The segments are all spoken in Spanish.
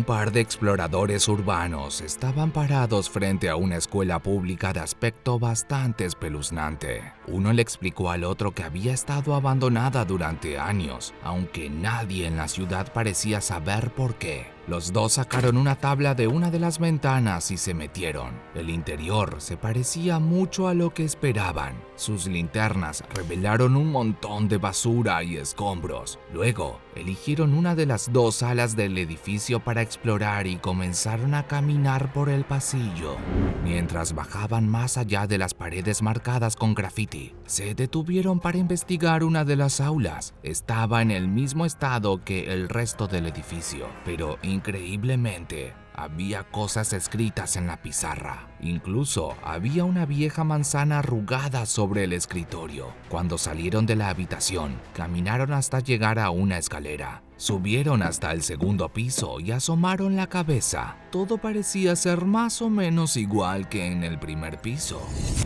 par de exploradores urbanos estaban parados frente a una escuela pública de aspecto bastante espeluznante. Uno le explicó al otro que había estado abandonada durante años, aunque nadie en la ciudad parecía saber por qué. Los dos sacaron una tabla de una de las ventanas y se metieron. El interior se parecía mucho a lo que esperaban. Sus linternas revelaron un montón de basura y escombros. Luego, eligieron una de las dos salas del edificio para explorar y comenzaron a caminar por el pasillo. Mientras bajaban más allá de las paredes marcadas con graffiti, se detuvieron para investigar una de las aulas. Estaba en el mismo estado que el resto del edificio, pero increíblemente, había cosas escritas en la pizarra. Incluso había una vieja manzana arrugada sobre el escritorio. Cuando salieron de la habitación, caminaron hasta llegar a una escalera. Subieron hasta el segundo piso y asomaron la cabeza. Todo parecía ser más o menos igual que en el primer piso.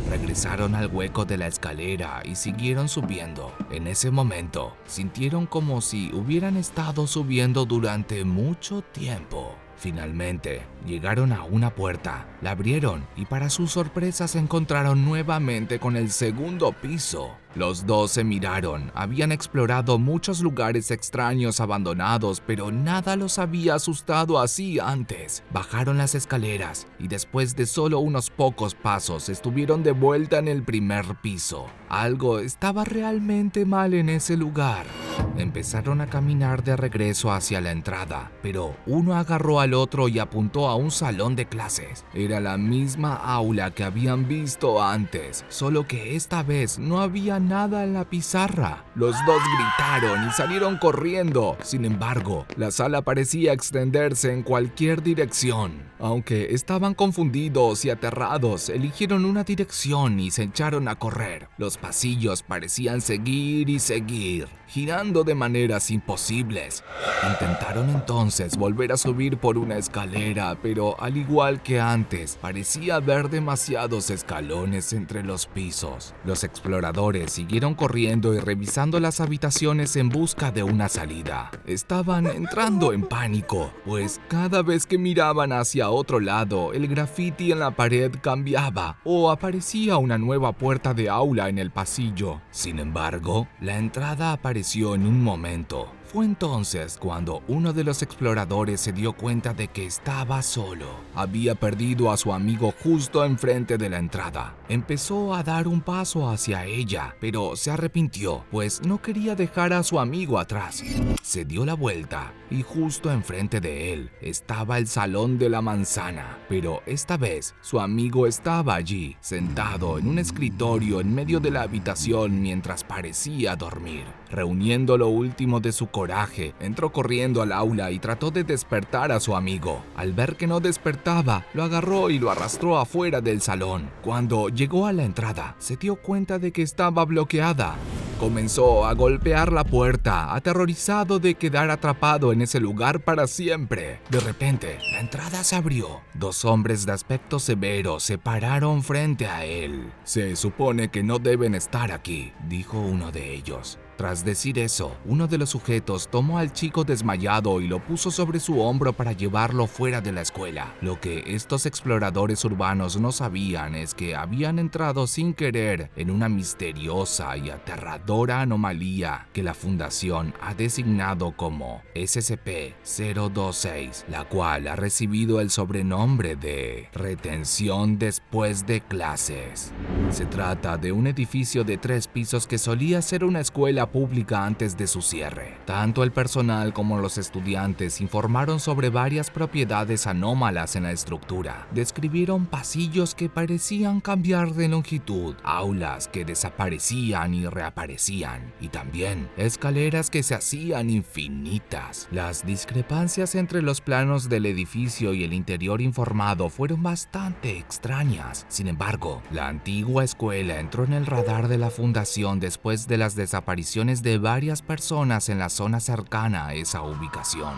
Regresaron al hueco de la escalera y siguieron subiendo. En ese momento, sintieron como si hubieran estado subiendo durante mucho tiempo. Finalmente, llegaron a una puerta, la abrieron y para su sorpresa se encontraron nuevamente con el segundo piso. Los dos se miraron, habían explorado muchos lugares extraños abandonados, pero nada los había asustado así antes. Bajaron las escaleras y después de solo unos pocos pasos estuvieron de vuelta en el primer piso. Algo estaba realmente mal en ese lugar. Empezaron a caminar de regreso hacia la entrada, pero uno agarró al otro y apuntó a un salón de clases. Era la misma aula que habían visto antes, solo que esta vez no había nada en la pizarra. Los dos gritaron y salieron corriendo. Sin embargo, la sala parecía extenderse en cualquier dirección. Aunque estaban confundidos y aterrados, eligieron una dirección y se echaron a correr. Los pasillos parecían seguir y seguir, girando de maneras imposibles. Intentaron entonces volver a subir por una escalera, pero al igual que antes, parecía haber demasiados escalones entre los pisos. Los exploradores siguieron corriendo y revisando las habitaciones en busca de una salida. Estaban entrando en pánico, pues cada vez que miraban hacia otro lado, el graffiti en la pared cambiaba o aparecía una nueva puerta de aula en el pasillo. Sin embargo, la entrada apareció en un momento. Fue entonces cuando uno de los exploradores se dio cuenta de que estaba solo. Había perdido a su amigo justo enfrente de la entrada. Empezó a dar un paso hacia ella, pero se arrepintió, pues no quería dejar a su amigo atrás. Se dio la vuelta y justo enfrente de él estaba el salón de la manzana, pero esta vez su amigo estaba allí, sentado en un escritorio en medio de la habitación mientras parecía dormir. Reuniendo lo último de su coraje, entró corriendo al aula y trató de despertar a su amigo. Al ver que no despertaba, lo agarró y lo arrastró afuera del salón. Cuando llegó a la entrada, se dio cuenta de que estaba bloqueada. Comenzó a golpear la puerta, aterrorizado de quedar atrapado en ese lugar para siempre. De repente, la entrada se abrió. Dos hombres de aspecto severo se pararon frente a él. «Se supone que no deben estar aquí», dijo uno de ellos. Tras decir eso, uno de los sujetos tomó al chico desmayado y lo puso sobre su hombro para llevarlo fuera de la escuela. Lo que estos exploradores urbanos no sabían es que habían entrado sin querer en una misteriosa y aterradora anomalía que la Fundación ha designado como SCP-026, la cual ha recibido el sobrenombre de retención después de clases. Se trata de un edificio de 3 pisos que solía ser una escuela pública antes de su cierre. Tanto el personal como los estudiantes informaron sobre varias propiedades anómalas en la estructura. Describieron pasillos que parecían cambiar de longitud, aulas que desaparecían y reaparecían, y también escaleras que se hacían infinitas. Las discrepancias entre los planos del edificio y el interior informado fueron bastante extrañas. Sin embargo, la antigua escuela entró en el radar de la Fundación después de las desapariciones apariciones de varias personas en la zona cercana a esa ubicación.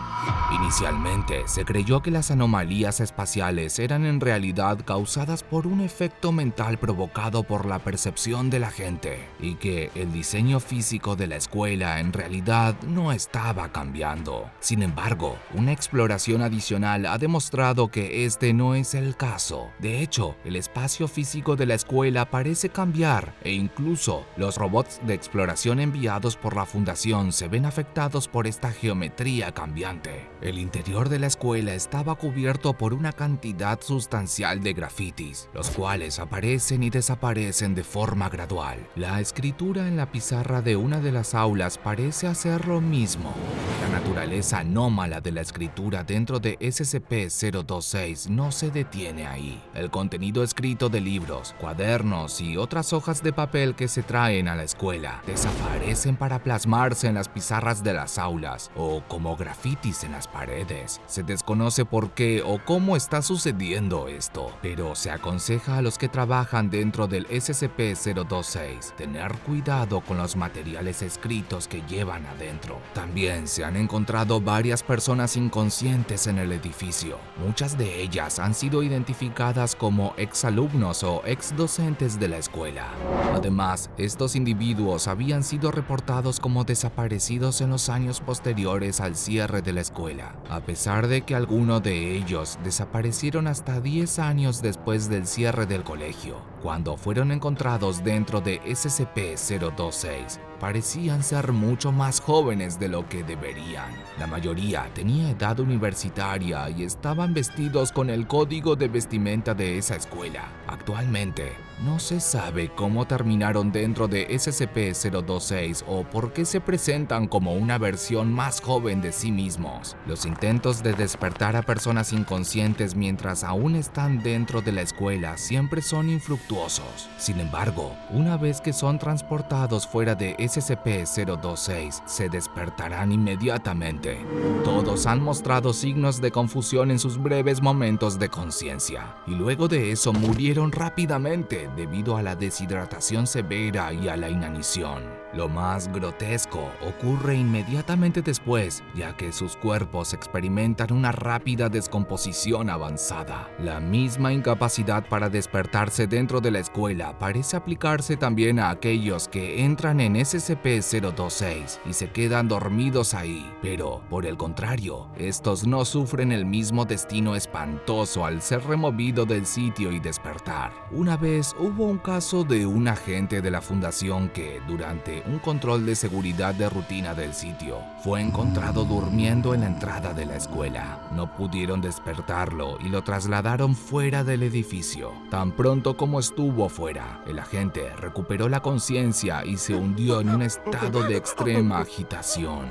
Inicialmente, se creyó que las anomalías espaciales eran en realidad causadas por un efecto mental provocado por la percepción de la gente, y que el diseño físico de la escuela en realidad no estaba cambiando. Sin embargo, una exploración adicional ha demostrado que este no es el caso. De hecho, el espacio físico de la escuela parece cambiar, e incluso los robots de exploración enviados por la fundación se ven afectados por esta geometría cambiante. El interior de la escuela estaba cubierto por una cantidad sustancial de grafitis, los cuales aparecen y desaparecen de forma gradual. La escritura en la pizarra de una de las aulas parece hacer lo mismo. La naturaleza anómala de la escritura dentro de SCP-026 no se detiene ahí. El contenido escrito de libros, cuadernos y otras hojas de papel que se traen a la escuela desaparecen para plasmarse en las pizarras de las aulas o como grafitis en las paredes. Se desconoce por qué o cómo está sucediendo esto, pero se aconseja a los que trabajan dentro del SCP-026 tener cuidado con los materiales escritos que llevan adentro. También se han encontrado varias personas inconscientes en el edificio. Muchas de ellas han sido identificadas como exalumnos o exdocentes de la escuela. Además, estos individuos habían sido reportados como desaparecidos en los años posteriores al cierre de la escuela, a pesar de que algunos de ellos desaparecieron hasta 10 años después del cierre del colegio. Cuando fueron encontrados dentro de SCP-026, parecían ser mucho más jóvenes de lo que deberían. La mayoría tenía edad universitaria y estaban vestidos con el código de vestimenta de esa escuela. Actualmente, no se sabe cómo terminaron dentro de SCP-026 o por qué se presentan como una versión más joven de sí mismos. Los intentos de despertar a personas inconscientes mientras aún están dentro de la escuela siempre son infructuosos. Sin embargo, una vez que son transportados fuera de SCP-026, se despertarán inmediatamente. Todos han mostrado signos de confusión en sus breves momentos de conciencia, y luego de eso murieron rápidamente debido a la deshidratación severa y a la inanición. Lo más grotesco ocurre inmediatamente después, ya que sus cuerpos experimentan una rápida descomposición avanzada. La misma incapacidad para despertarse dentro de la escuela parece aplicarse también a aquellos que entran en SCP-026 y se quedan dormidos ahí, pero, por el contrario, estos no sufren el mismo destino espantoso al ser removido del sitio y despertar. Una vez hubo un caso de un agente de la fundación que, durante un control de seguridad de rutina del sitio, fue encontrado durmiendo en la entrada de la escuela. No pudieron despertarlo y lo trasladaron fuera del edificio. Tan pronto como estuvo fuera, el agente recuperó la conciencia y se hundió en un estado de extrema agitación.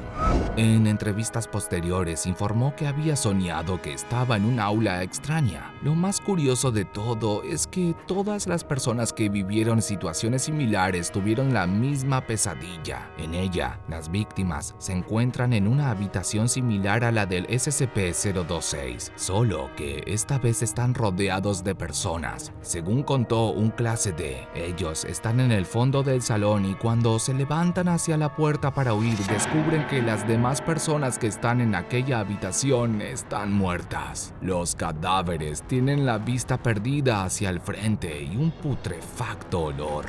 En entrevistas posteriores informó que había soñado que estaba en un aula extraña. Lo más curioso de todo es que todas las personas que vivieron situaciones similares tuvieron la misma pesadilla. En ella, las víctimas se encuentran en una habitación similar a la del SCP-026, solo que esta vez están rodeados de personas. Según contó un clase D, ellos están en el fondo del salón y cuando se levantan hacia la puerta para huir, descubren que las demás personas que están en aquella habitación están muertas. Los cadáveres tienen la vista perdida hacia el frente y un putrefacto olor.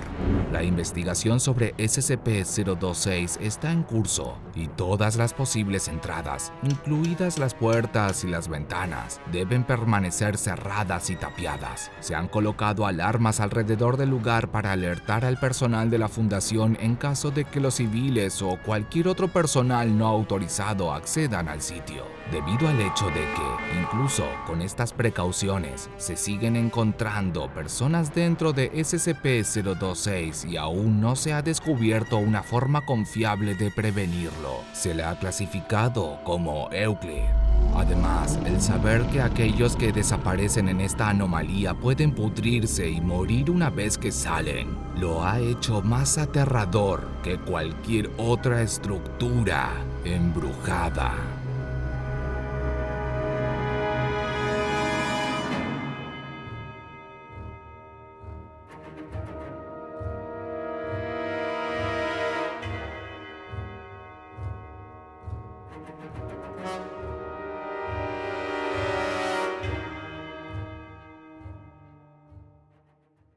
La investigación sobre SCP-026 está en curso y todas las posibles entradas, incluidas las puertas y las ventanas, deben permanecer cerradas y tapiadas. Se han colocado alarmas alrededor del lugar para alertar al personal de la fundación en caso de que los civiles o cualquier otro personal no autorizado accedan al sitio. Debido al hecho de que, incluso con estas precauciones, se siguen encontrando personas dentro de SCP-026 y aún no se ha descubierto una forma confiable de prevenirlo, se le ha clasificado como Euclid. Además, el saber que aquellos que desaparecen en esta anomalía pueden pudrirse y morir una vez que salen, lo ha hecho más aterrador que cualquier otra estructura embrujada.